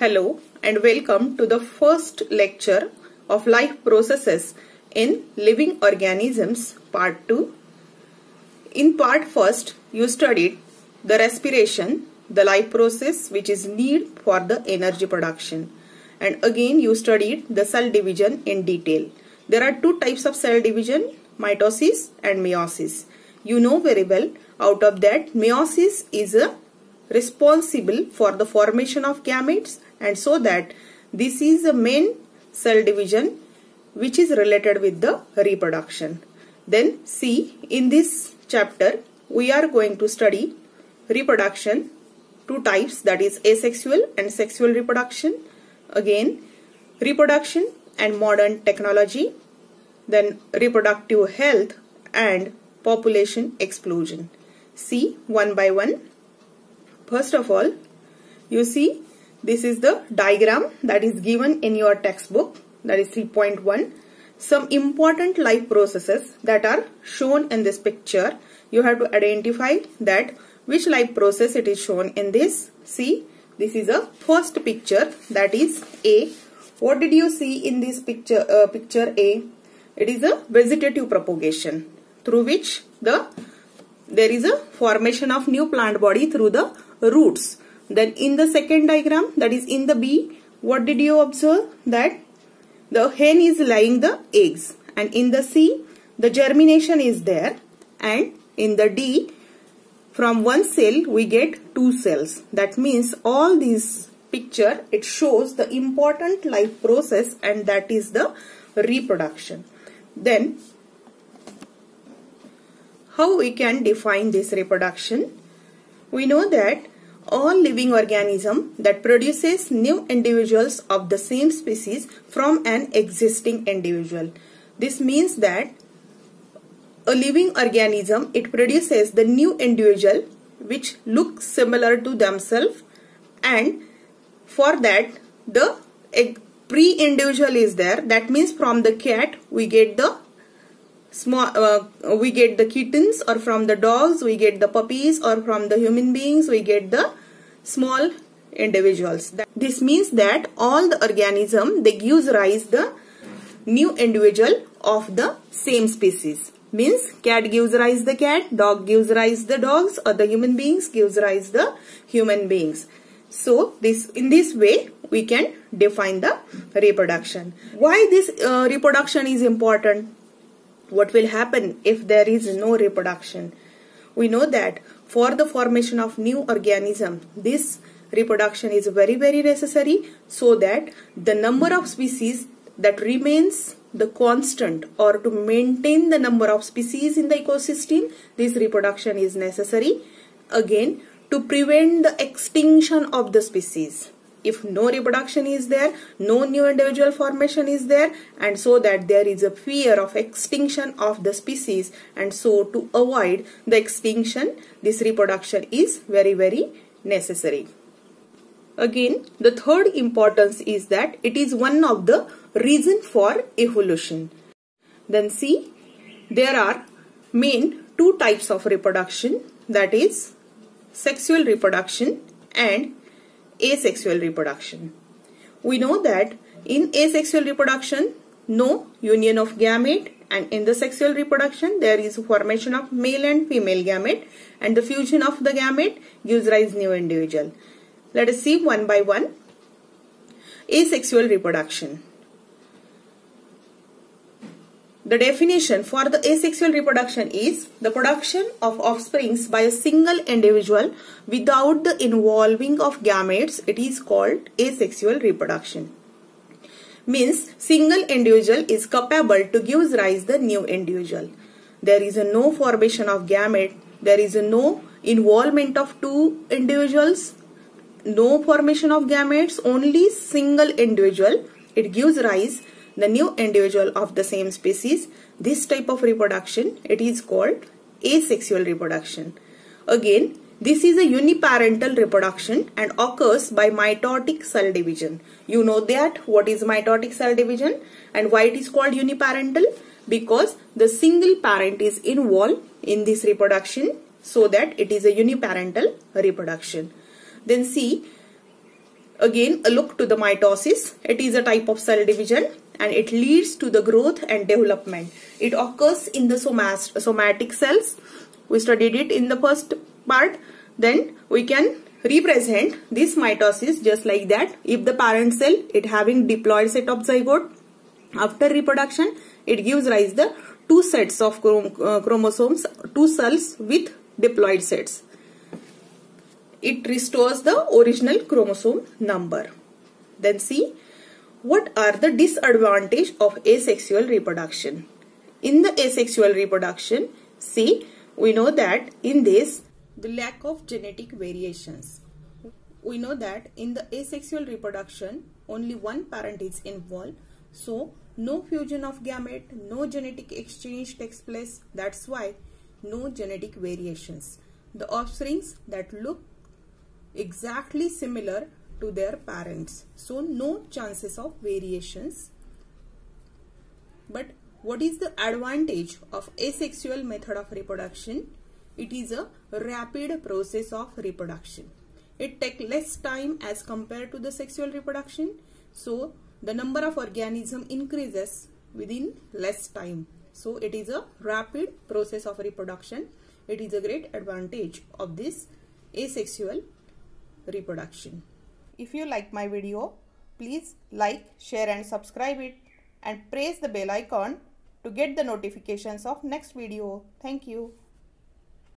Hello and welcome to the first lecture of life processes in living organisms part 2. In part first, you studied the respiration, the life process which is need for the energy production, and again you studied the cell division in detail. There are two types of cell division, mitosis and meiosis. You know very well, out of that meiosis is responsible for the formation of gametes, and so that this is the main cell division which is related with the reproduction. Then see, in this chapter we are going to study reproduction, two types, that is asexual and sexual reproduction, again reproduction and modern technology, then reproductive health and population explosion. See one by one. First of all, you see this is the diagram that is given in your textbook, that is 3.1. Some important life processes that are shown in this picture. You have to identify that which life process it is shown in this. See, this is a first picture, that is A. What did you see in this picture? Picture A. It is a vegetative propagation through which there is a formation of new plant body through the roots. Then in the second diagram, that is in the B, what did you observe? That the hen is laying the eggs, and in the C the germination is there, and in the D from one cell we get two cells. That means all these picture, it shows the important life process, and that is the reproduction. Then how we can define this reproduction? We know that all living organism that produces new individuals of the same species from an existing individual. This means that a living organism, it produces the new individual which looks similar to themselves, and for that the pre-individual is there. That means from the cat we get the we get the kittens, or from the dogs we get the puppies, or from the human beings we get the small individuals. This means that all the organism, they gives rise the new individual of the same species. Means cat gives rise the cat, dog gives rise the dogs, or the human beings gives rise the human beings. So in this way we can define the reproduction. Why this reproduction is important? What will happen if there is no reproduction? We know that for the formation of new organism, this reproduction is very necessary, so that the number of species that remains the constant, or to maintain the number of species in the ecosystem, this reproduction is necessary. Again, to prevent the extinction of the species. If no reproduction is there, no new individual formation is there, and so that there is a fear of extinction of the species, and so to avoid the extinction, this reproduction is very necessary. Again, the third importance is that it is one of the reason for evolution. Then see, there are main two types of reproduction, that is sexual reproduction and asexual reproduction. We know that in asexual reproduction, no union of gamete, and in the sexual reproduction there is formation of male and female gamete, and the fusion of the gamete gives rise new individual. Let us see one by one. Asexual reproduction. The definition for the asexual reproduction is the production of offsprings by a single individual without the involving of gametes. It is called asexual reproduction. Means single individual is capable to give rise the new individual. There is no formation of gamete. There is no involvement of two individuals. No formation of gametes. Only single individual. It gives rise the new individual of the same species. This type of reproduction, it is called asexual reproduction. Again, this is a uniparental reproduction and occurs by mitotic cell division. You know that what is mitotic cell division and why it is called uniparental? Because the single parent is involved in this reproduction, so that it is a uniparental reproduction. Then see, Again, a look to the mitosis. It is a type of cell division and it leads to the growth and development. It occurs in the somatic cells. We studied it in the first part. Then we can represent this mitosis just like that. If the parent cell it having diploid set of zygote, after reproduction it gives rise the two sets of chromosomes, two cells with diploid sets. It restores the original chromosome number. Then see, what are the disadvantages of asexual reproduction? In the asexual reproduction, see, we know that in this, the lack of genetic variations. We know that in the asexual reproduction, only one parent is involved. So, no fusion of gamete, no genetic exchange takes place. That's why no genetic variations. The offsprings that look exactly similar to their parents. So, no chances of variations. But what is the advantage of asexual method of reproduction? It is a rapid process of reproduction. It takes less time as compared to the sexual reproduction. So, the number of organisms increases within less time. So, it is a rapid process of reproduction. It is a great advantage of this asexual reproduction. If you like my video, please like, share and subscribe it and press the bell icon to get the notifications of next video. Thank you.